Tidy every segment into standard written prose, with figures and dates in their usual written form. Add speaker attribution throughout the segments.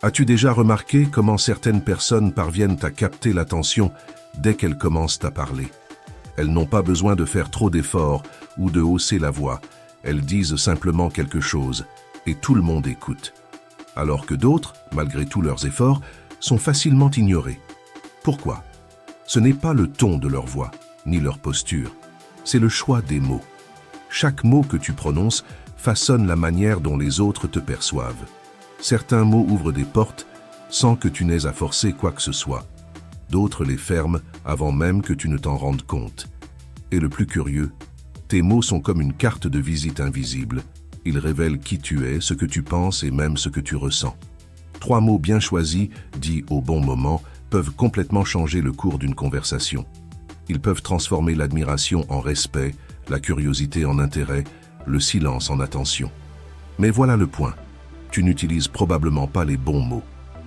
Speaker 1: As-tu déjà remarqué comment certaines personnes parviennent à capter l'attention dès qu'elles commencent à parler? Elles n'ont pas besoin de faire trop d'efforts ou de hausser la voix. Elles disent simplement quelque chose et tout le monde écoute. Alors que d'autres, malgré tous leurs efforts, sont facilement ignorés. Pourquoi? Ce n'est pas le ton de leur voix, ni leur posture. C'est le choix des mots. Chaque mot que tu prononces façonne la manière dont les autres te perçoivent. Certains mots ouvrent des portes sans que tu n'aies à forcer quoi que ce soit. D'autres les ferment avant même que tu ne t'en rendes compte. Et le plus curieux, tes mots sont comme une carte de visite invisible. Ils révèlent qui tu es, ce que tu penses et même ce que tu ressens. 3 mots bien choisis, dits au bon moment, peuvent complètement changer le cours d'une conversation. Ils peuvent transformer l'admiration en respect, la curiosité en intérêt, le silence en attention. Mais voilà le point. Tu n'utilises probablement pas les bons mots.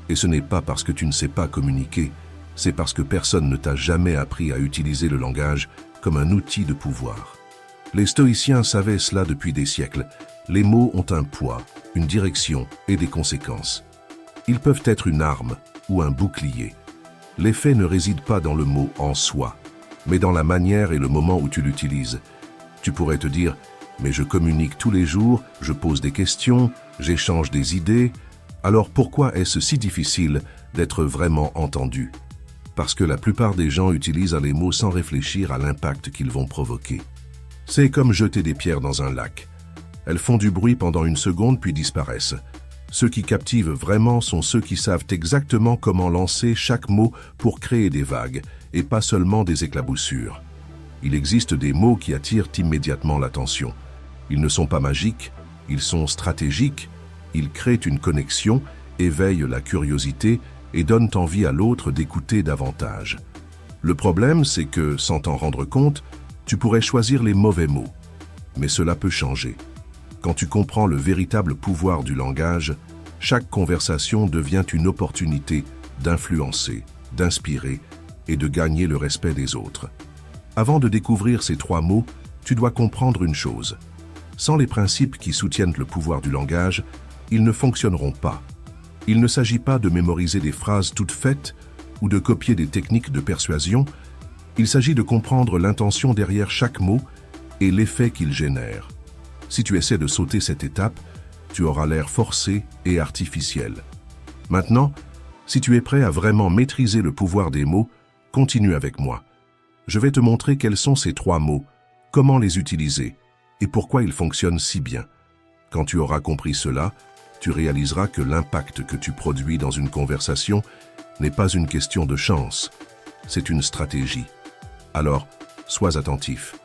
Speaker 1: Et ce n'est pas parce que tu ne sais pas communiquer, c'est parce que personne ne t'a jamais appris à utiliser le langage comme un outil de pouvoir. Les stoïciens savaient cela depuis des siècles. Les mots ont un poids, une direction et des conséquences. Ils peuvent être une arme ou un bouclier. L'effet ne réside pas dans le mot en soi, mais dans la manière et le moment où tu l'utilises. Tu pourrais te dire « mais je communique tous les jours, je pose des questions, j'échange des idées, alors pourquoi est-ce si difficile d'être vraiment entendu ?» Parce que la plupart des gens utilisent les mots sans réfléchir à l'impact qu'ils vont provoquer. C'est comme jeter des pierres dans un lac. Elles font du bruit pendant une seconde puis disparaissent. Ceux qui captivent vraiment sont ceux qui savent exactement comment lancer chaque mot pour créer des vagues, et pas seulement des éclaboussures. Il existe des mots qui attirent immédiatement l'attention. Ils ne sont pas magiques, ils sont stratégiques, ils créent une connexion, éveillent la curiosité et donnent envie à l'autre d'écouter davantage. Le problème, c'est que, sans t'en rendre compte, tu pourrais choisir les mauvais mots. Mais cela peut changer. Quand tu comprends le véritable pouvoir du langage, chaque conversation devient une opportunité d'influencer, d'inspirer et de gagner le respect des autres. Avant de découvrir ces 3 mots, tu dois comprendre une chose. Sans les principes qui soutiennent le pouvoir du langage, ils ne fonctionneront pas. Il ne s'agit pas de mémoriser des phrases toutes faites ou de copier des techniques de persuasion. Il s'agit de comprendre l'intention derrière chaque mot et l'effet qu'il génère. Si tu essaies de sauter cette étape, tu auras l'air forcé et artificiel. Maintenant, si tu es prêt à vraiment maîtriser le pouvoir des mots, continue avec moi. Je vais te montrer quels sont ces 3 mots, comment les utiliser et pourquoi ils fonctionnent si bien. Quand tu auras compris cela, tu réaliseras que l'impact que tu produis dans une conversation n'est pas une question de chance, c'est une stratégie. Alors, sois attentif.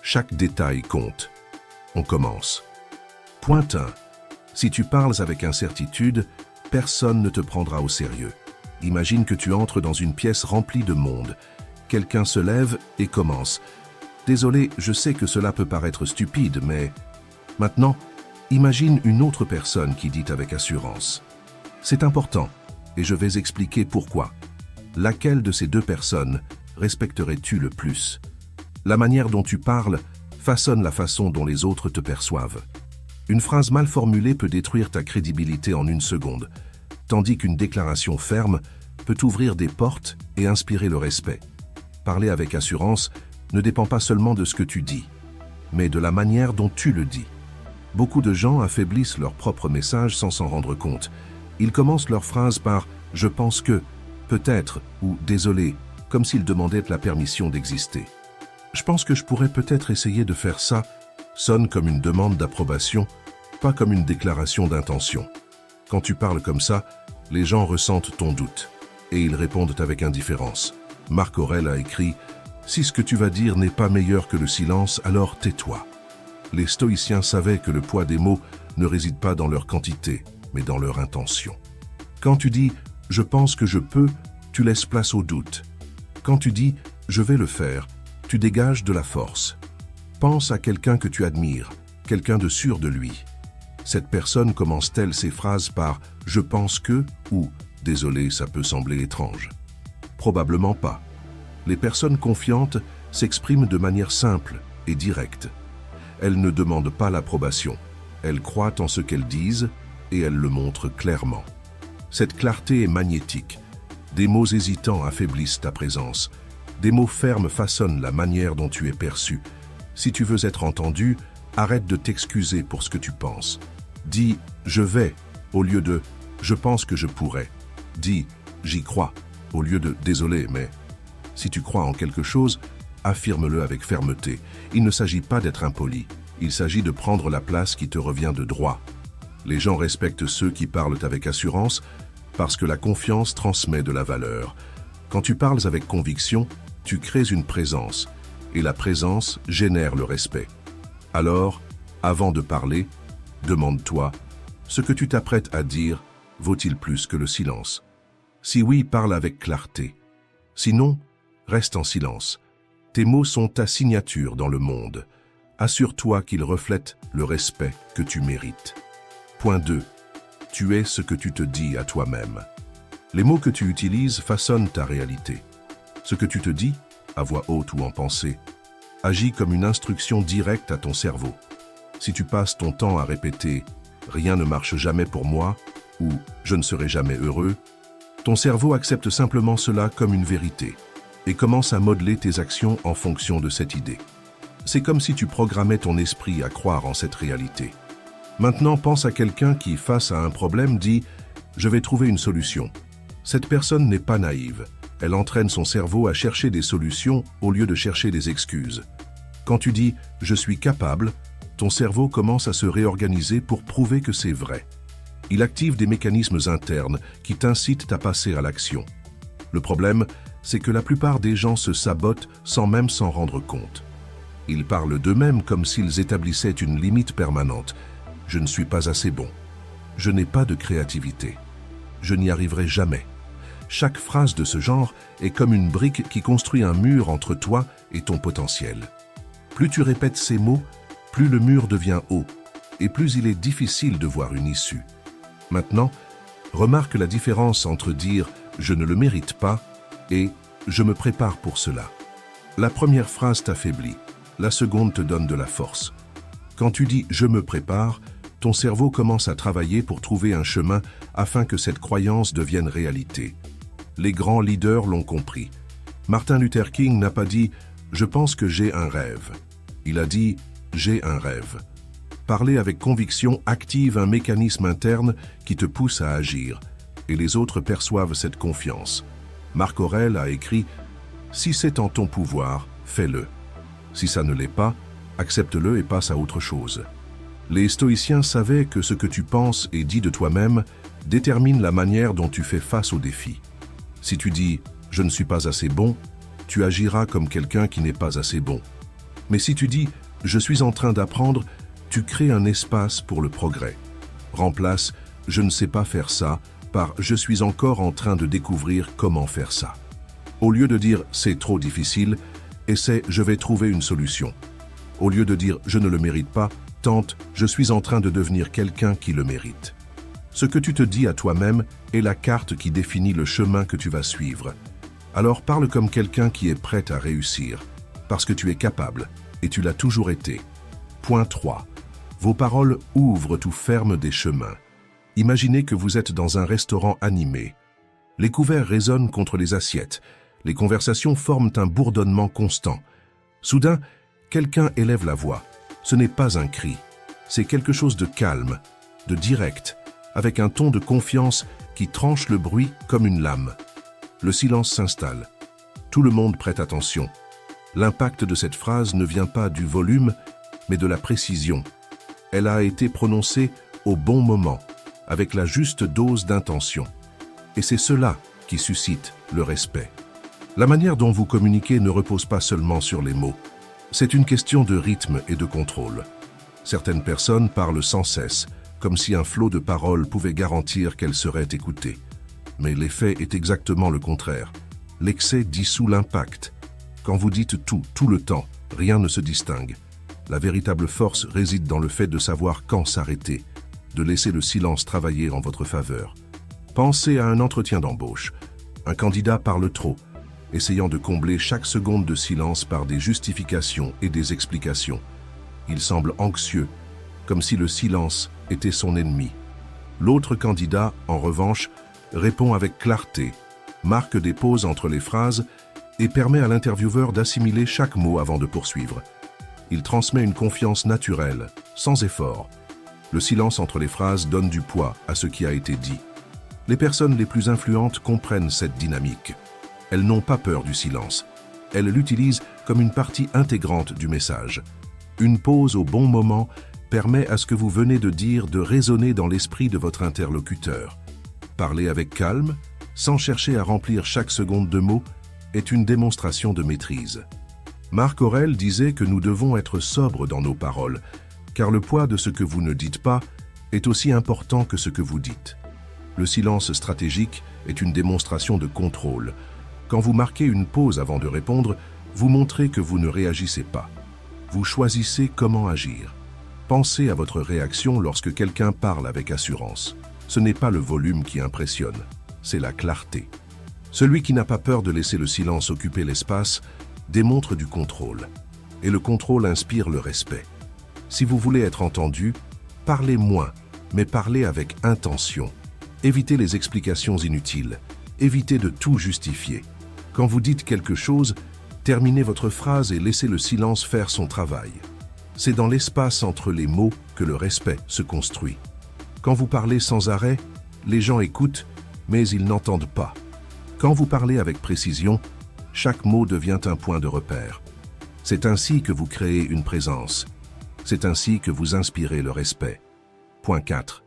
Speaker 1: Chaque détail compte. On commence. Point 1. Si tu parles avec incertitude, personne ne te prendra au sérieux. Imagine que tu entres dans une pièce remplie de monde. Quelqu'un se lève et commence. Désolé, je sais que cela peut paraître stupide, mais... Maintenant, imagine une autre personne qui dit avec assurance. C'est important, et je vais expliquer pourquoi. Laquelle de ces 2 personnes respecterais-tu le plus? La manière dont tu parles façonne la façon dont les autres te perçoivent. Une phrase mal formulée peut détruire ta crédibilité en une seconde, tandis qu'une déclaration ferme peut ouvrir des portes et inspirer le respect. Parler avec assurance ne dépend pas seulement de ce que tu dis, mais de la manière dont tu le dis. Beaucoup de gens affaiblissent leur propre message sans s'en rendre compte. Ils commencent leur phrase par « je pense que »,« peut-être » ou « désolé », comme s'ils demandaient la permission d'exister. « Je pense que je pourrais peut-être essayer de faire ça » sonne comme une demande d'approbation, pas comme une déclaration d'intention. Quand tu parles comme ça, les gens ressentent ton doute et ils répondent avec indifférence. Marc Aurèle a écrit « Si ce que tu vas dire n'est pas meilleur que le silence, alors tais-toi ». Les stoïciens savaient que le poids des mots ne réside pas dans leur quantité, mais dans leur intention. Quand tu dis « je pense que je peux », tu laisses place au doute. Quand tu dis « je vais le faire », tu dégages de la force. Pense à quelqu'un que tu admires, quelqu'un de sûr de lui. Cette personne commence-t-elle ses phrases par « je pense que » ou « désolé, ça peut sembler étrange ». Probablement pas. Les personnes confiantes s'expriment de manière simple et directe. Elles ne demandent pas l'approbation. Elles croient en ce qu'elles disent et elles le montrent clairement. Cette clarté est magnétique. Des mots hésitants affaiblissent ta présence. Des mots fermes façonnent la manière dont tu es perçu. Si tu veux être entendu, arrête de t'excuser pour ce que tu penses. Dis « je vais » au lieu de « je pense que je pourrais ». Dis « j'y crois » au lieu de « désolé, mais ». Si tu crois en quelque chose, affirme-le avec fermeté. Il ne s'agit pas d'être impoli, il s'agit de prendre la place qui te revient de droit. Les gens respectent ceux qui parlent avec assurance parce que la confiance transmet de la valeur. Quand tu parles avec conviction, tu crées une présence, et la présence génère le respect. Alors, avant de parler, demande-toi, ce que tu t'apprêtes à dire vaut-il plus que le silence? Si oui, parle avec clarté. Sinon, reste en silence. Tes mots sont ta signature dans le monde. Assure-toi qu'ils reflètent le respect que tu mérites. Point 2. Tu es ce que tu te dis à toi-même. Les mots que tu utilises façonnent ta réalité. Ce que tu te dis, à voix haute ou en pensée, agit comme une instruction directe à ton cerveau. Si tu passes ton temps à répéter « rien ne marche jamais pour moi » ou « je ne serai jamais heureux », ton cerveau accepte simplement cela comme une vérité et commence à modeler tes actions en fonction de cette idée. C'est comme si tu programmais ton esprit à croire en cette réalité. Maintenant, pense à quelqu'un qui, face à un problème, dit « je vais trouver une solution ». Cette personne n'est pas naïve. Elle entraîne son cerveau à chercher des solutions au lieu de chercher des excuses. Quand tu dis « je suis capable », ton cerveau commence à se réorganiser pour prouver que c'est vrai. Il active des mécanismes internes qui t'incitent à passer à l'action. Le problème, c'est que la plupart des gens se sabotent sans même s'en rendre compte. Ils parlent d'eux-mêmes comme s'ils établissaient une limite permanente. « Je ne suis pas assez bon. Je n'ai pas de créativité. Je n'y arriverai jamais. » Chaque phrase de ce genre est comme une brique qui construit un mur entre toi et ton potentiel. Plus tu répètes ces mots, plus le mur devient haut et plus il est difficile de voir une issue. Maintenant, remarque la différence entre dire « je ne le mérite pas » et « je me prépare pour cela ». La première phrase t'affaiblit, la seconde te donne de la force. Quand tu dis « je me prépare », ton cerveau commence à travailler pour trouver un chemin afin que cette croyance devienne réalité. Les grands leaders l'ont compris. Martin Luther King n'a pas dit « je pense que j'ai un rêve ». Il a dit « j'ai un rêve ». Parler avec conviction active un mécanisme interne qui te pousse à agir, et les autres perçoivent cette confiance. Marc Aurèle a écrit « Si c'est en ton pouvoir, fais-le. Si ça ne l'est pas, accepte-le et passe à autre chose. » Les stoïciens savaient que ce que tu penses et dis de toi-même détermine la manière dont tu fais face aux défis. Si tu dis « je ne suis pas assez bon », tu agiras comme quelqu'un qui n'est pas assez bon. Mais si tu dis « je suis en train d'apprendre », tu crées un espace pour le progrès. Remplace « je ne sais pas faire ça » par « je suis encore en train de découvrir comment faire ça ». Au lieu de dire « c'est trop difficile », essaie « je vais trouver une solution ». Au lieu de dire « je ne le mérite pas », tente « je suis en train de devenir quelqu'un qui le mérite ». Ce que tu te dis à toi-même est la carte qui définit le chemin que tu vas suivre. Alors parle comme quelqu'un qui est prêt à réussir, parce que tu es capable, et tu l'as toujours été. Point 3. Vos paroles ouvrent ou ferment des chemins. Imaginez que vous êtes dans un restaurant animé. Les couverts résonnent contre les assiettes. Les conversations forment un bourdonnement constant. Soudain, quelqu'un élève la voix. Ce n'est pas un cri. C'est quelque chose de calme, de direct, avec un ton de confiance qui tranche le bruit comme une lame. Le silence s'installe. Tout le monde prête attention. L'impact de cette phrase ne vient pas du volume, mais de la précision. Elle a été prononcée au bon moment, avec la juste dose d'intention. Et c'est cela qui suscite le respect. La manière dont vous communiquez ne repose pas seulement sur les mots. C'est une question de rythme et de contrôle. Certaines personnes parlent sans cesse, comme si un flot de paroles pouvait garantir qu'elles seraient écoutées. Mais l'effet est exactement le contraire. L'excès dissout l'impact. Quand vous dites tout le temps, rien ne se distingue. La véritable force réside dans le fait de savoir quand s'arrêter, de laisser le silence travailler en votre faveur. Pensez à un entretien d'embauche. Un candidat parle trop, essayant de combler chaque seconde de silence par des justifications et des explications. Il semble anxieux, comme si le silence était son ennemi. L'autre candidat, en revanche, répond avec clarté, marque des pauses entre les phrases et permet à l'intervieweur d'assimiler chaque mot avant de poursuivre. Il transmet une confiance naturelle, sans effort. Le silence entre les phrases donne du poids à ce qui a été dit. Les personnes les plus influentes comprennent cette dynamique. Elles n'ont pas peur du silence. Elles l'utilisent comme une partie intégrante du message. Une pause au bon moment permet à ce que vous venez de dire de résonner dans l'esprit de votre interlocuteur. Parler avec calme, sans chercher à remplir chaque seconde de mots, est une démonstration de maîtrise. Marc Aurèle disait que nous devons être sobres dans nos paroles, car le poids de ce que vous ne dites pas est aussi important que ce que vous dites. Le silence stratégique est une démonstration de contrôle. Quand vous marquez une pause avant de répondre, vous montrez que vous ne réagissez pas. Vous choisissez comment agir. Pensez à votre réaction lorsque quelqu'un parle avec assurance. Ce n'est pas le volume qui impressionne, c'est la clarté. Celui qui n'a pas peur de laisser le silence occuper l'espace démontre du contrôle. Et le contrôle inspire le respect. Si vous voulez être entendu, parlez moins, mais parlez avec intention. Évitez les explications inutiles. Évitez de tout justifier. Quand vous dites quelque chose, terminez votre phrase et laissez le silence faire son travail. C'est dans l'espace entre les mots que le respect se construit. Quand vous parlez sans arrêt, les gens écoutent, mais ils n'entendent pas. Quand vous parlez avec précision, chaque mot devient un point de repère. C'est ainsi que vous créez une présence. C'est ainsi que vous inspirez le respect. Point 4.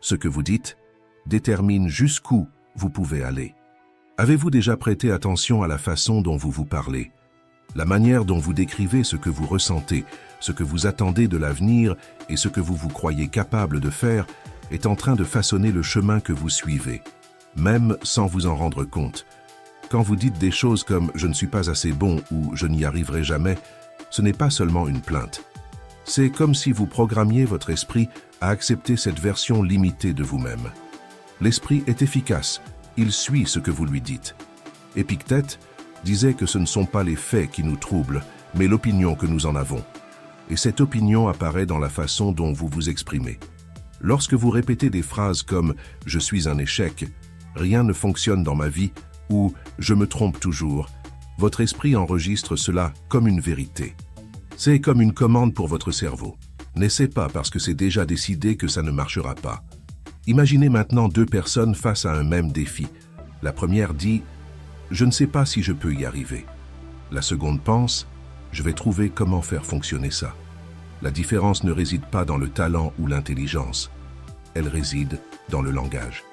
Speaker 1: Ce que vous dites détermine jusqu'où vous pouvez aller. Avez-vous déjà prêté attention à la façon dont vous vous parlez? La manière dont vous décrivez ce que vous ressentez, ce que vous attendez de l'avenir et ce que vous vous croyez capable de faire est en train de façonner le chemin que vous suivez, même sans vous en rendre compte. Quand vous dites des choses comme « je ne suis pas assez bon » ou « je n'y arriverai jamais », ce n'est pas seulement une plainte. C'est comme si vous programmiez votre esprit à accepter cette version limitée de vous-même. L'esprit est efficace, il suit ce que vous lui dites. Épictète disait que ce ne sont pas les faits qui nous troublent, mais l'opinion que nous en avons. Et cette opinion apparaît dans la façon dont vous vous exprimez. Lorsque vous répétez des phrases comme « je suis un échec »,« rien ne fonctionne dans ma vie » ou « je me trompe toujours », votre esprit enregistre cela comme une vérité. C'est comme une commande pour votre cerveau. N'essaie pas parce que c'est déjà décidé que ça ne marchera pas. Imaginez maintenant deux personnes face à un même défi. La première dit « je ne sais pas si je peux y arriver ». La seconde pense « je vais trouver comment faire fonctionner ça ». La différence ne réside pas dans le talent ou l'intelligence. Elle réside dans le langage.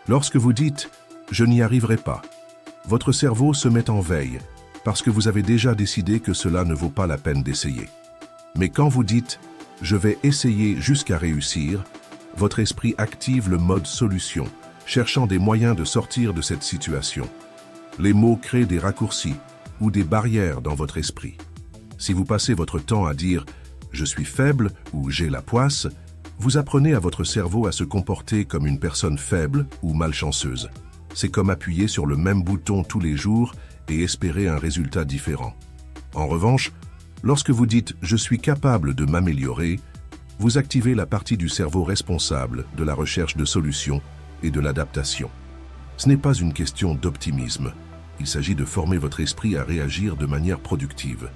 Speaker 1: Lorsque vous dites « je n'y arriverai pas », votre cerveau se met en veille parce que vous avez déjà décidé que cela ne vaut pas la peine d'essayer. Mais quand vous dites « je vais essayer jusqu'à réussir », votre esprit active le mode solution, cherchant des moyens de sortir de cette situation. Les mots créent des raccourcis ou des barrières dans votre esprit. Si vous passez votre temps à dire « je suis faible » ou « j'ai la poisse », vous apprenez à votre cerveau à se comporter comme une personne faible ou malchanceuse. C'est comme appuyer sur le même bouton tous les jours et espérer un résultat différent. En revanche, lorsque vous dites « je suis capable de m'améliorer », vous activez la partie du cerveau responsable de la recherche de solutions et de l'adaptation. Ce n'est pas une question d'optimisme. Il s'agit de former votre esprit à réagir de manière productive.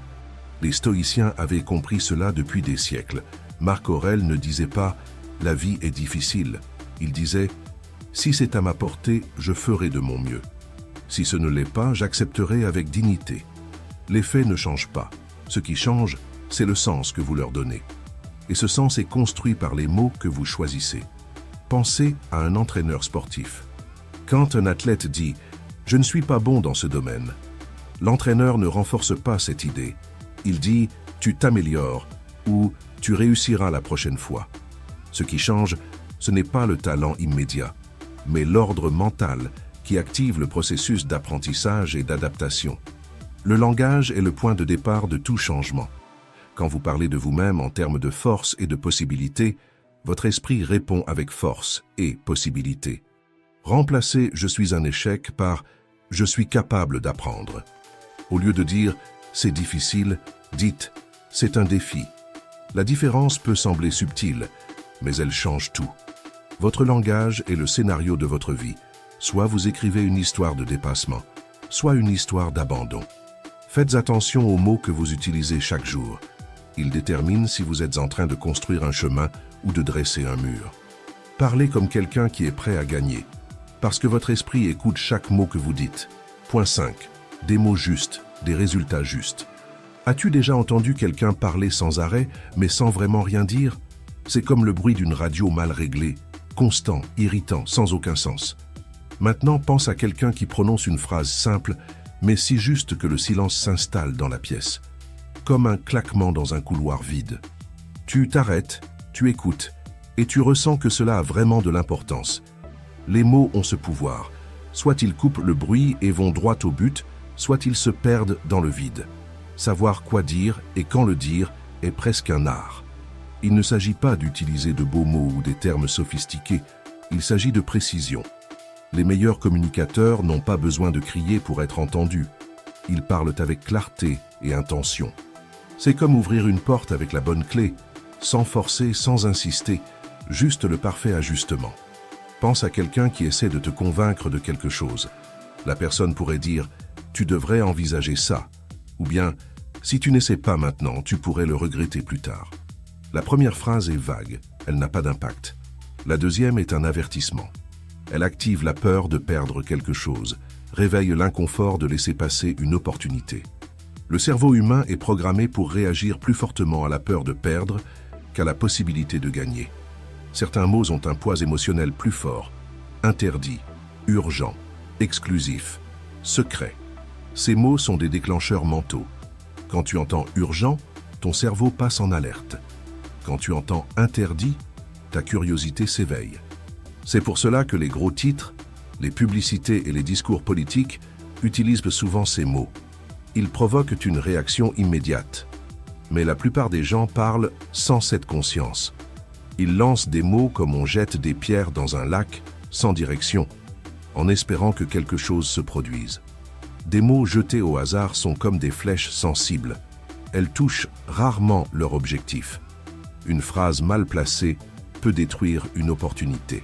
Speaker 1: Les stoïciens avaient compris cela depuis des siècles. Marc Aurèle ne disait pas « la vie est difficile ». Il disait « si c'est à ma portée, je ferai de mon mieux. Si ce ne l'est pas, j'accepterai avec dignité ». Les faits ne changent pas. Ce qui change, c'est le sens que vous leur donnez. Et ce sens est construit par les mots que vous choisissez. Pensez à un entraîneur sportif. Quand un athlète dit « je ne suis pas bon dans ce domaine », l'entraîneur ne renforce pas cette idée. Il dit « tu t'améliores » ou « tu réussiras la prochaine fois ». Ce qui change, ce n'est pas le talent immédiat, mais l'ordre mental qui active le processus d'apprentissage et d'adaptation. Le langage est le point de départ de tout changement. Quand vous parlez de vous-même en termes de force et de possibilité, votre esprit répond avec force et possibilité. Remplacez « je suis un échec » par « je suis capable d'apprendre ». Au lieu de dire « c'est difficile », dites « c'est un défi ». La différence peut sembler subtile, mais elle change tout. Votre langage est le scénario de votre vie, Soit vous écrivez une histoire de dépassement, soit une histoire d'abandon. Faites attention aux mots que vous utilisez chaque jour. Ils déterminent si vous êtes en train de construire un chemin ou de dresser un mur. Parlez comme quelqu'un qui est prêt à gagner, parce que votre esprit écoute chaque mot que vous dites. Point 5. Des mots justes, des résultats justes. As-tu déjà entendu quelqu'un parler sans arrêt, mais sans vraiment rien dire? C'est comme le bruit d'une radio mal réglée, constant, irritant, sans aucun sens. Maintenant, pense à quelqu'un qui prononce une phrase simple, mais si juste que le silence s'installe dans la pièce, comme un claquement dans un couloir vide. Tu t'arrêtes, tu écoutes, et tu ressens que cela a vraiment de l'importance. Les mots ont ce pouvoir. Soit ils coupent le bruit et vont droit au but, soit ils se perdent dans le vide. Savoir quoi dire et quand le dire est presque un art. Il ne s'agit pas d'utiliser de beaux mots ou des termes sophistiqués, il s'agit de précision. Les meilleurs communicateurs n'ont pas besoin de crier pour être entendus. Ils parlent avec clarté et intention. C'est comme ouvrir une porte avec la bonne clé, sans forcer, sans insister, juste le parfait ajustement. Pense à quelqu'un qui essaie de te convaincre de quelque chose. La personne pourrait dire « tu devrais envisager ça » ou bien « si tu n'essaies pas maintenant, tu pourrais le regretter plus tard ». La première phrase est vague, elle n'a pas d'impact. La deuxième est un avertissement. Elle active la peur de perdre quelque chose, réveille l'inconfort de laisser passer une opportunité. Le cerveau humain est programmé pour réagir plus fortement à la peur de perdre qu'à la possibilité de gagner. Certains mots ont un poids émotionnel plus fort. Interdit, urgent, exclusif, secret. Ces mots sont des déclencheurs mentaux. Quand tu entends urgent, ton cerveau passe en alerte. Quand tu entends interdit, ta curiosité s'éveille. C'est pour cela que les gros titres, les publicités et les discours politiques utilisent souvent ces mots. Ils provoquent une réaction immédiate. Mais la plupart des gens parlent sans cette conscience. Ils lancent des mots comme on jette des pierres dans un lac, sans direction, en espérant que quelque chose se produise. Des mots jetés au hasard sont comme des flèches sans cible. Elles touchent rarement leur objectif. Une phrase mal placée peut détruire une opportunité.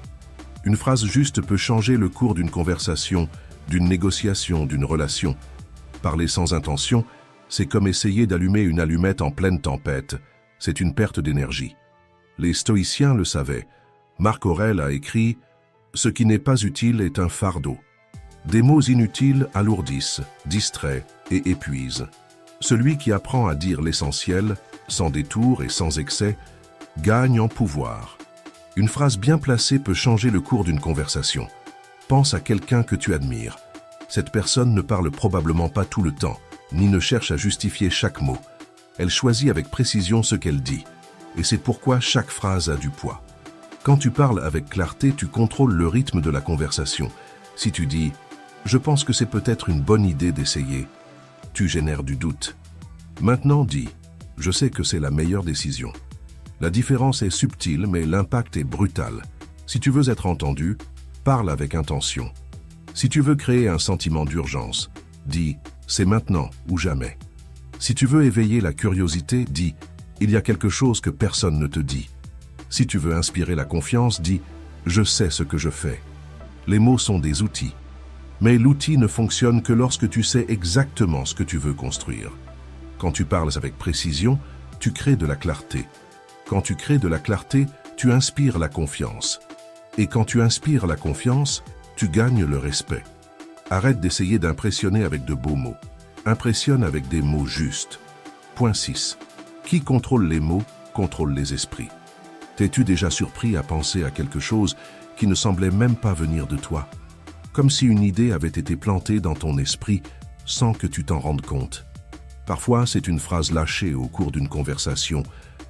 Speaker 1: Une phrase juste peut changer le cours d'une conversation, d'une négociation, d'une relation. Parler sans intention, c'est comme essayer d'allumer une allumette en pleine tempête. C'est une perte d'énergie. Les stoïciens le savaient. Marc Aurèle a écrit « Ce qui n'est pas utile est un fardeau ». Des mots inutiles alourdissent, distraient et épuisent. Celui qui apprend à dire l'essentiel, sans détour et sans excès, gagne en pouvoir. Une phrase bien placée peut changer le cours d'une conversation. Pense à quelqu'un que tu admires. Cette personne ne parle probablement pas tout le temps, ni ne cherche à justifier chaque mot. Elle choisit avec précision ce qu'elle dit. Et c'est pourquoi chaque phrase a du poids. Quand tu parles avec clarté, tu contrôles le rythme de la conversation. Si tu dis « Je pense que c'est peut-être une bonne idée d'essayer », tu génères du doute. Maintenant dis « Je sais que c'est la meilleure décision ». La différence est subtile, mais l'impact est brutal. Si tu veux être entendu, parle avec intention. Si tu veux créer un sentiment d'urgence, dis « c'est maintenant ou jamais ». Si tu veux éveiller la curiosité, dis « il y a quelque chose que personne ne te dit ». Si tu veux inspirer la confiance, dis « je sais ce que je fais ». Les mots sont des outils. Mais l'outil ne fonctionne que lorsque tu sais exactement ce que tu veux construire. Quand tu parles avec précision, tu crées de la clarté. Quand tu crées de la clarté, tu inspires la confiance. Et quand tu inspires la confiance, tu gagnes le respect. Arrête d'essayer d'impressionner avec de beaux mots. Impressionne avec des mots justes. Point 6. Qui contrôle les mots, contrôle les esprits. T'es-tu déjà surpris à penser à quelque chose qui ne semblait même pas venir de toi? Comme si une idée avait été plantée dans ton esprit sans que tu t'en rendes compte. Parfois, c'est une phrase lâchée au cours d'une conversation,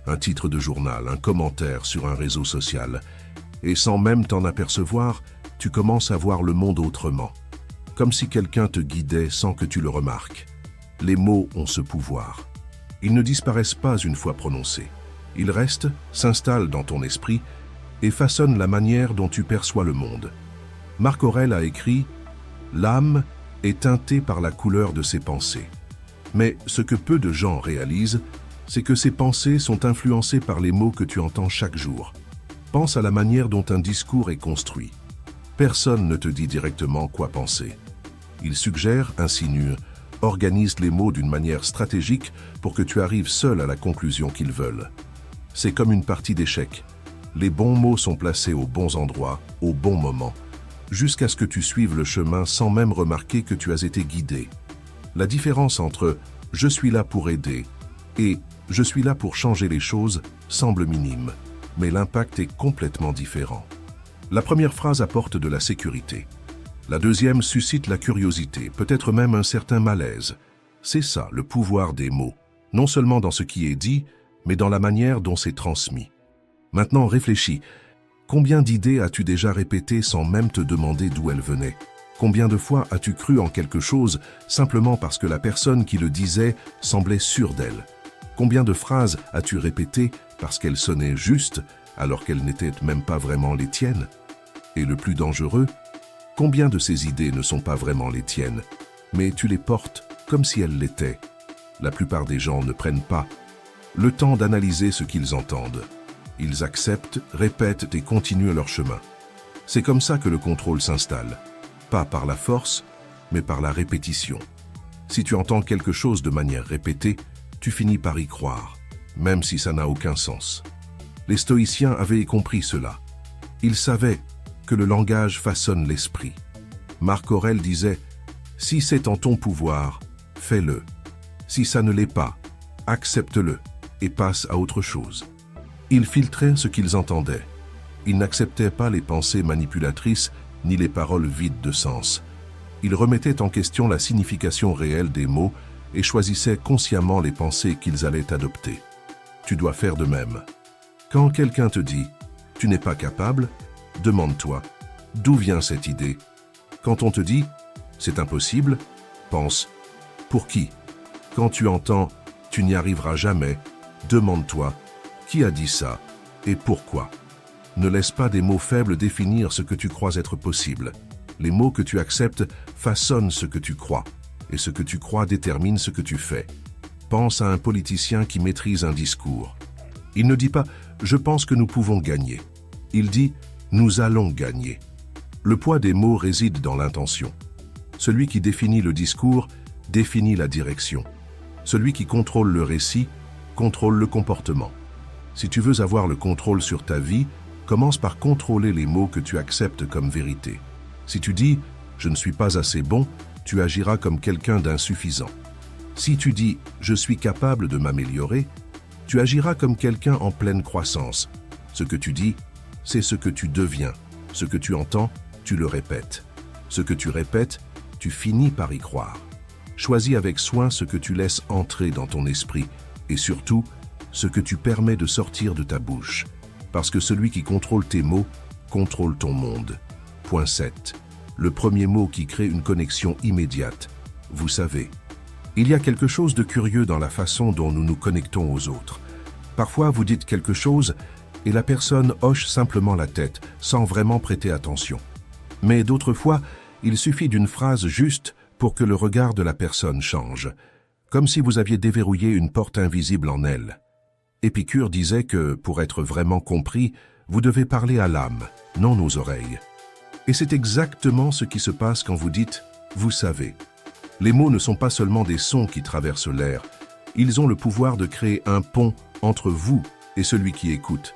Speaker 1: un titre de journal, un commentaire sur un réseau social. Et sans même t'en apercevoir, tu commences à voir le monde autrement. Comme si quelqu'un te guidait sans que tu le remarques. Les mots ont ce pouvoir. Ils ne disparaissent pas une fois prononcés. Ils restent, s'installent dans ton esprit et façonnent la manière dont tu perçois le monde. Marc Aurèle a écrit « L'âme est teintée par la couleur de ses pensées ». Mais ce que peu de gens réalisent, c'est que ces pensées sont influencées par les mots que tu entends chaque jour. Pense à la manière dont un discours est construit. Personne ne te dit directement quoi penser. Il suggère, insinue, organise les mots d'une manière stratégique pour que tu arrives seul à la conclusion qu'ils veulent. C'est comme une partie d'échecs. Les bons mots sont placés aux bons endroits, au bon moment, jusqu'à ce que tu suives le chemin sans même remarquer que tu as été guidé. La différence entre « je suis là pour aider » et « je suis là pour changer les choses » semble minime, mais l'impact est complètement différent. La première phrase apporte de la sécurité. La deuxième suscite la curiosité, peut-être même un certain malaise. C'est ça, le pouvoir des mots, non seulement dans ce qui est dit, mais dans la manière dont c'est transmis. Maintenant, réfléchis. Combien d'idées as-tu déjà répétées sans même te demander d'où elles venaient? Combien de fois as-tu cru en quelque chose simplement parce que la personne qui le disait semblait sûre d'elle? Combien de phrases as-tu répétées parce qu'elles sonnaient justes alors qu'elles n'étaient même pas vraiment les tiennes? Et le plus dangereux, combien de ces idées ne sont pas vraiment les tiennes, mais tu les portes comme si elles l'étaient? La plupart des gens ne prennent pas le temps d'analyser ce qu'ils entendent. Ils acceptent, répètent et continuent leur chemin. C'est comme ça que le contrôle s'installe. Pas par la force, mais par la répétition. Si tu entends quelque chose de manière répétée, tu finis par y croire, même si ça n'a aucun sens. Les stoïciens avaient compris cela. Ils savaient que le langage façonne l'esprit. Marc Aurèle disait « Si c'est en ton pouvoir, fais-le. Si ça ne l'est pas, accepte-le et passe à autre chose. » Ils filtraient ce qu'ils entendaient. Ils n'acceptaient pas les pensées manipulatrices ni les paroles vides de sens. Ils remettaient en question la signification réelle des mots et choisissaient consciemment les pensées qu'ils allaient adopter. Tu dois faire de même. Quand quelqu'un te dit « tu n'es pas capable », demande-toi « d'où vient cette idée ?» Quand on te dit « c'est impossible », pense « pour qui ?» Quand tu entends « tu n'y arriveras jamais », demande-toi « qui a dit ça et pourquoi ?» Ne laisse pas des mots faibles définir ce que tu crois être possible. Les mots que tu acceptes façonnent ce que tu crois, et ce que tu crois détermine ce que tu fais. Pense à un politicien qui maîtrise un discours. Il ne dit pas « je pense que nous pouvons gagner ». Il dit « nous allons gagner ». Le poids des mots réside dans l'intention. Celui qui définit le discours définit la direction. Celui qui contrôle le récit contrôle le comportement. Si tu veux avoir le contrôle sur ta vie, commence par contrôler les mots que tu acceptes comme vérité. Si tu dis « je ne suis pas assez bon », tu agiras comme quelqu'un d'insuffisant. Si tu dis « je suis capable de m'améliorer », tu agiras comme quelqu'un en pleine croissance. Ce que tu dis, c'est ce que tu deviens. Ce que tu entends, tu le répètes. Ce que tu répètes, tu finis par y croire. Choisis avec soin ce que tu laisses entrer dans ton esprit et surtout, ce que tu permets de sortir de ta bouche. Parce que celui qui contrôle tes mots, contrôle ton monde. Point 7. Le premier mot qui crée une connexion immédiate. Vous savez. Il y a quelque chose de curieux dans la façon dont nous nous connectons aux autres. Parfois, vous dites quelque chose et la personne hoche simplement la tête, sans vraiment prêter attention. Mais d'autres fois, il suffit d'une phrase juste pour que le regard de la personne change, comme si vous aviez déverrouillé une porte invisible en elle. Épicure disait que, pour être vraiment compris, vous devez parler à l'âme, non aux oreilles. Et c'est exactement ce qui se passe quand vous dites « vous savez ». Les mots ne sont pas seulement des sons qui traversent l'air, ils ont le pouvoir de créer un pont entre vous et celui qui écoute.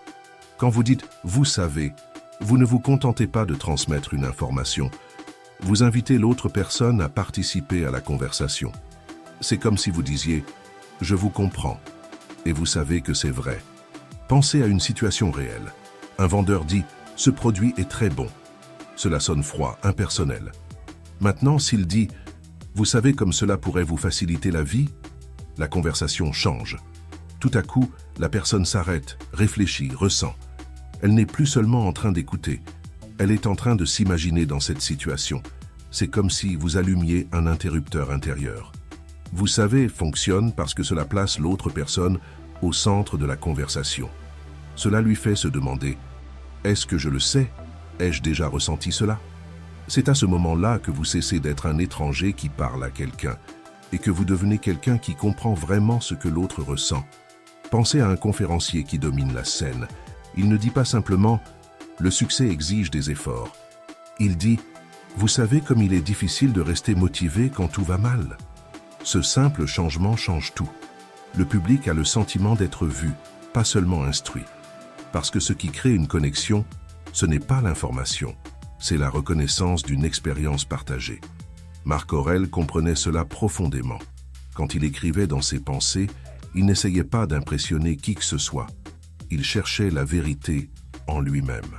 Speaker 1: Quand vous dites « vous savez », vous ne vous contentez pas de transmettre une information, vous invitez l'autre personne à participer à la conversation. C'est comme si vous disiez « je vous comprends » et vous savez que c'est vrai. Pensez à une situation réelle. Un vendeur dit « ce produit est très bon ». Cela sonne froid, impersonnel. Maintenant, s'il dit « vous savez comme cela pourrait vous faciliter la vie », la conversation change. Tout à coup, la personne s'arrête, réfléchit, ressent. Elle n'est plus seulement en train d'écouter, elle est en train de s'imaginer dans cette situation. C'est comme si vous allumiez un interrupteur intérieur. Vous savez fonctionne parce que cela place l'autre personne au centre de la conversation. Cela lui fait se demander « est-ce que je le sais? Ai-je déjà ressenti cela ?» C'est à ce moment-là que vous cessez d'être un étranger qui parle à quelqu'un et que vous devenez quelqu'un qui comprend vraiment ce que l'autre ressent. Pensez à un conférencier qui domine la scène. Il ne dit pas simplement « le succès exige des efforts ». Il dit « Vous savez comme il est difficile de rester motivé quand tout va mal ». Ce simple changement change tout. Le public a le sentiment d'être vu, pas seulement instruit. Parce que ce qui crée une connexion, ce n'est pas l'information, c'est la reconnaissance d'une expérience partagée. Marc Aurèle comprenait cela profondément. Quand il écrivait dans ses pensées, il n'essayait pas d'impressionner qui que ce soit. Il cherchait la vérité en lui-même.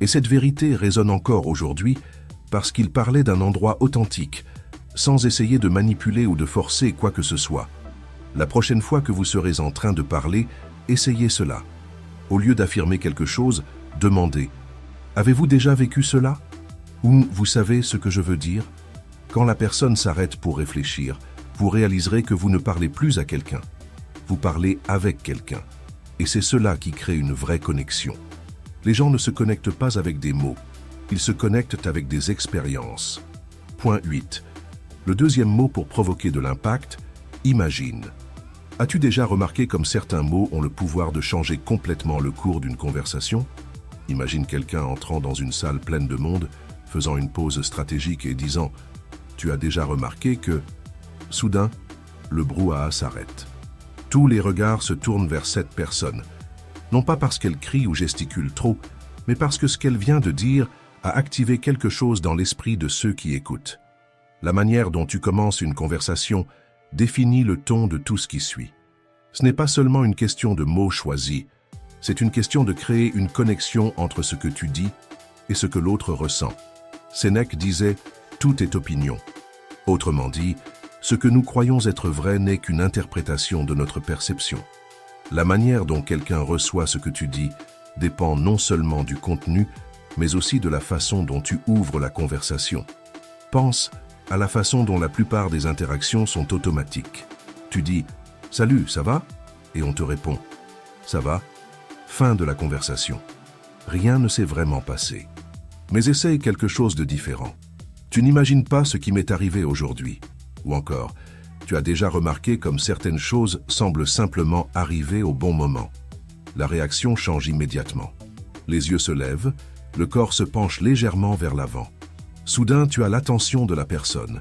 Speaker 1: Et cette vérité résonne encore aujourd'hui parce qu'il parlait d'un endroit authentique, sans essayer de manipuler ou de forcer quoi que ce soit. La prochaine fois que vous serez en train de parler, essayez cela. Au lieu d'affirmer quelque chose, demandez « Avez-vous déjà vécu cela ?» Ou « Vous savez ce que je veux dire ?» Quand la personne s'arrête pour réfléchir, vous réaliserez que vous ne parlez plus à quelqu'un. Vous parlez avec quelqu'un. Et c'est cela qui crée une vraie connexion. Les gens ne se connectent pas avec des mots. Ils se connectent avec des expériences. Point 8. Le deuxième mot pour provoquer de l'impact, imagine. As-tu déjà remarqué comme certains mots ont le pouvoir de changer complètement le cours d'une conversation? Imagine quelqu'un entrant dans une salle pleine de monde, faisant une pause stratégique et disant « Tu as déjà remarqué que… » Soudain, le brouhaha s'arrête. Tous les regards se tournent vers cette personne, non pas parce qu'elle crie ou gesticule trop, mais parce que ce qu'elle vient de dire a activé quelque chose dans l'esprit de ceux qui écoutent. La manière dont tu commences une conversation définit le ton de tout ce qui suit. Ce n'est pas seulement une question de mots choisis, c'est une question de créer une connexion entre ce que tu dis et ce que l'autre ressent. Sénèque disait « Tout est opinion ». Autrement dit, ce que nous croyons être vrai n'est qu'une interprétation de notre perception. La manière dont quelqu'un reçoit ce que tu dis dépend non seulement du contenu, mais aussi de la façon dont tu ouvres la conversation. Pense à la façon dont la plupart des interactions sont automatiques. Tu dis « Salut, ça va ?» et on te répond « Ça va ?» Fin de la conversation. Rien ne s'est vraiment passé. Mais essaye quelque chose de différent. Tu n'imagines pas ce qui m'est arrivé aujourd'hui. Ou encore, tu as déjà remarqué comme certaines choses semblent simplement arriver au bon moment. La réaction change immédiatement. Les yeux se lèvent, le corps se penche légèrement vers l'avant. Soudain, tu as l'attention de la personne.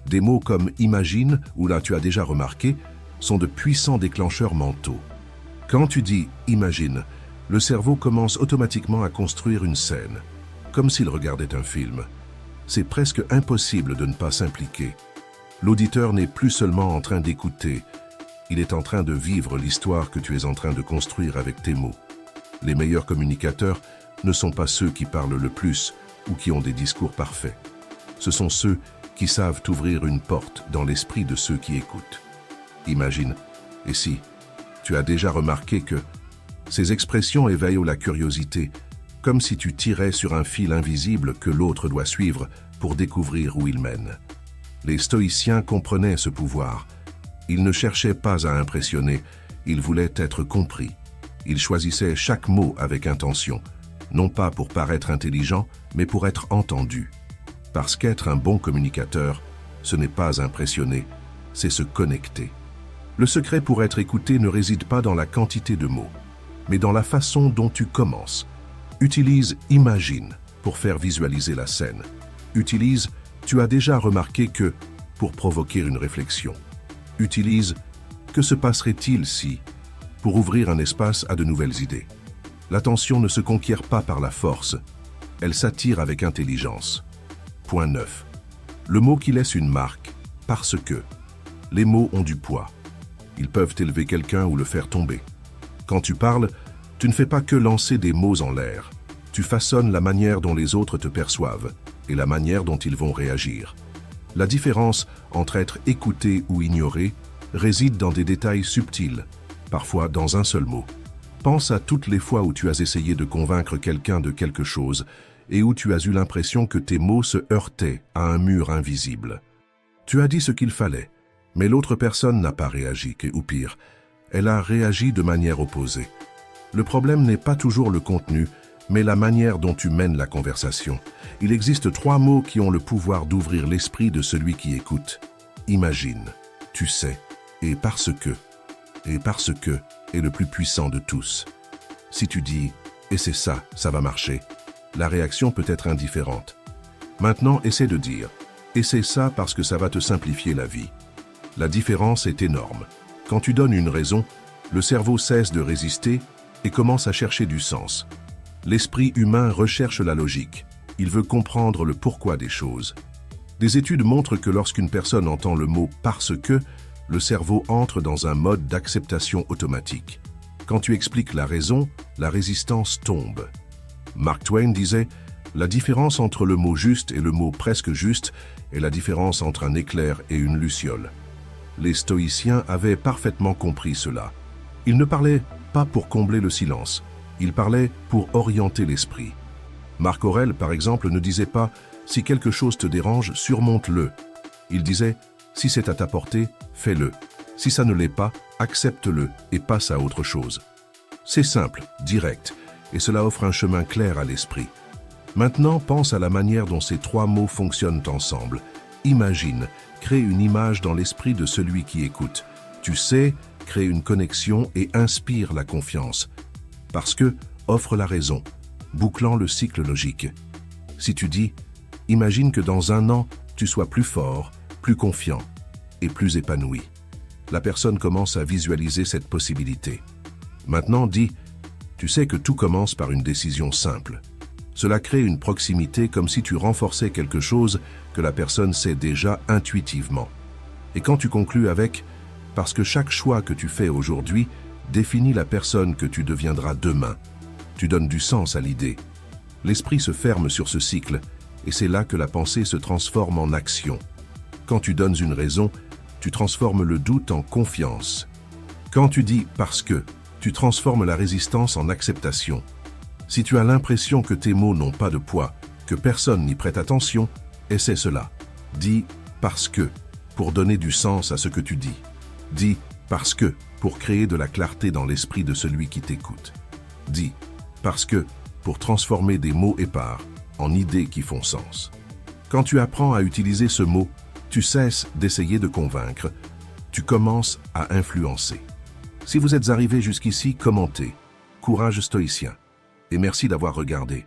Speaker 1: Des mots comme « imagine » ou « là tu as déjà remarqué » sont de puissants déclencheurs mentaux. Quand tu dis « imagine », le cerveau commence automatiquement à construire une scène, comme s'il regardait un film. C'est presque impossible de ne pas s'impliquer. L'auditeur n'est plus seulement en train d'écouter, il est en train de vivre l'histoire que tu es en train de construire avec tes mots. Les meilleurs communicateurs ne sont pas ceux qui parlent le plus ou qui ont des discours parfaits. Ce sont ceux qui savent ouvrir une porte dans l'esprit de ceux qui écoutent. Imagine, et si tu as déjà remarqué que ces expressions éveillent la curiosité, comme si tu tirais sur un fil invisible que l'autre doit suivre pour découvrir où il mène. Les stoïciens comprenaient ce pouvoir. Ils ne cherchaient pas à impressionner, ils voulaient être compris. Ils choisissaient chaque mot avec intention, non pas pour paraître intelligent, mais pour être entendu. Parce qu'être un bon communicateur, ce n'est pas impressionner, c'est se connecter. Le secret pour être écouté ne réside pas dans la quantité de mots, mais dans la façon dont tu commences. Utilise « imagine » pour faire visualiser la scène. Utilise « tu as déjà remarqué que » pour provoquer une réflexion. Utilise « que se passerait-il si » pour ouvrir un espace à de nouvelles idées. L'attention ne se conquiert pas par la force, elle s'attire avec intelligence. Point 9. Le mot qui laisse une marque, parce que. Les mots ont du poids. Ils peuvent élever quelqu'un ou le faire tomber. Quand tu parles, tu ne fais pas que lancer des mots en l'air. Tu façonnes la manière dont les autres te perçoivent et la manière dont ils vont réagir. La différence entre être écouté ou ignoré réside dans des détails subtils, parfois dans un seul mot. Pense à toutes les fois où tu as essayé de convaincre quelqu'un de quelque chose et où tu as eu l'impression que tes mots se heurtaient à un mur invisible. Tu as dit ce qu'il fallait, mais l'autre personne n'a pas réagi, ou pire, elle a réagi de manière opposée. Le problème n'est pas toujours le contenu, mais la manière dont tu mènes la conversation. Il existe 3 mots qui ont le pouvoir d'ouvrir l'esprit de celui qui écoute. Imagine, tu sais, et parce que. Et parce que est le plus puissant de tous. Si tu dis « et c'est ça, ça va marcher », la réaction peut être indifférente. Maintenant, essaie de dire « essaie ça parce que ça va te simplifier la vie ». La différence est énorme. Quand tu donnes une raison, le cerveau cesse de résister et commence à chercher du sens. L'esprit humain recherche la logique. Il veut comprendre le pourquoi des choses. Des études montrent que lorsqu'une personne entend le mot « parce que », le cerveau entre dans un mode d'acceptation automatique. Quand tu expliques la raison, la résistance tombe. Mark Twain disait « La différence entre le mot juste et le mot presque juste est la différence entre un éclair et une luciole. » Les stoïciens avaient parfaitement compris cela. Ils ne parlaient pas pour combler le silence, ils parlaient pour orienter l'esprit. Marc Aurèle, par exemple, ne disait pas « Si quelque chose te dérange, surmonte-le ». Il disait « Si c'est à ta portée, fais-le. Si ça ne l'est pas, accepte-le et passe à autre chose. » C'est simple, direct, et cela offre un chemin clair à l'esprit. Maintenant, pense à la manière dont ces trois mots fonctionnent ensemble. Imagine, crée une image dans l'esprit de celui qui écoute. Tu sais, crée une connexion et inspire la confiance. Parce que, offre la raison, bouclant le cycle logique. Si tu dis, imagine que dans 1 an, tu sois plus fort, plus confiant et plus épanoui. La personne commence à visualiser cette possibilité. Maintenant, dis, tu sais que tout commence par une décision simple. Cela crée une proximité comme si tu renforçais quelque chose que la personne sait déjà intuitivement. Et quand tu conclus avec « parce que chaque choix que tu fais aujourd'hui définit la personne que tu deviendras demain », tu donnes du sens à l'idée. L'esprit se ferme sur ce cycle et c'est là que la pensée se transforme en action. Quand tu donnes une raison, tu transformes le doute en confiance. Quand tu dis « parce que », tu transformes la résistance en acceptation. Si tu as l'impression que tes mots n'ont pas de poids, que personne n'y prête attention, essaie cela. Dis « parce que » pour donner du sens à ce que tu dis. Dis « parce que » pour créer de la clarté dans l'esprit de celui qui t'écoute. Dis « parce que » pour transformer des mots épars en idées qui font sens. Quand tu apprends à utiliser ce mot, tu cesses d'essayer de convaincre, tu commences à influencer. Si vous êtes arrivé jusqu'ici, commentez. Courage stoïcien. Et merci d'avoir regardé.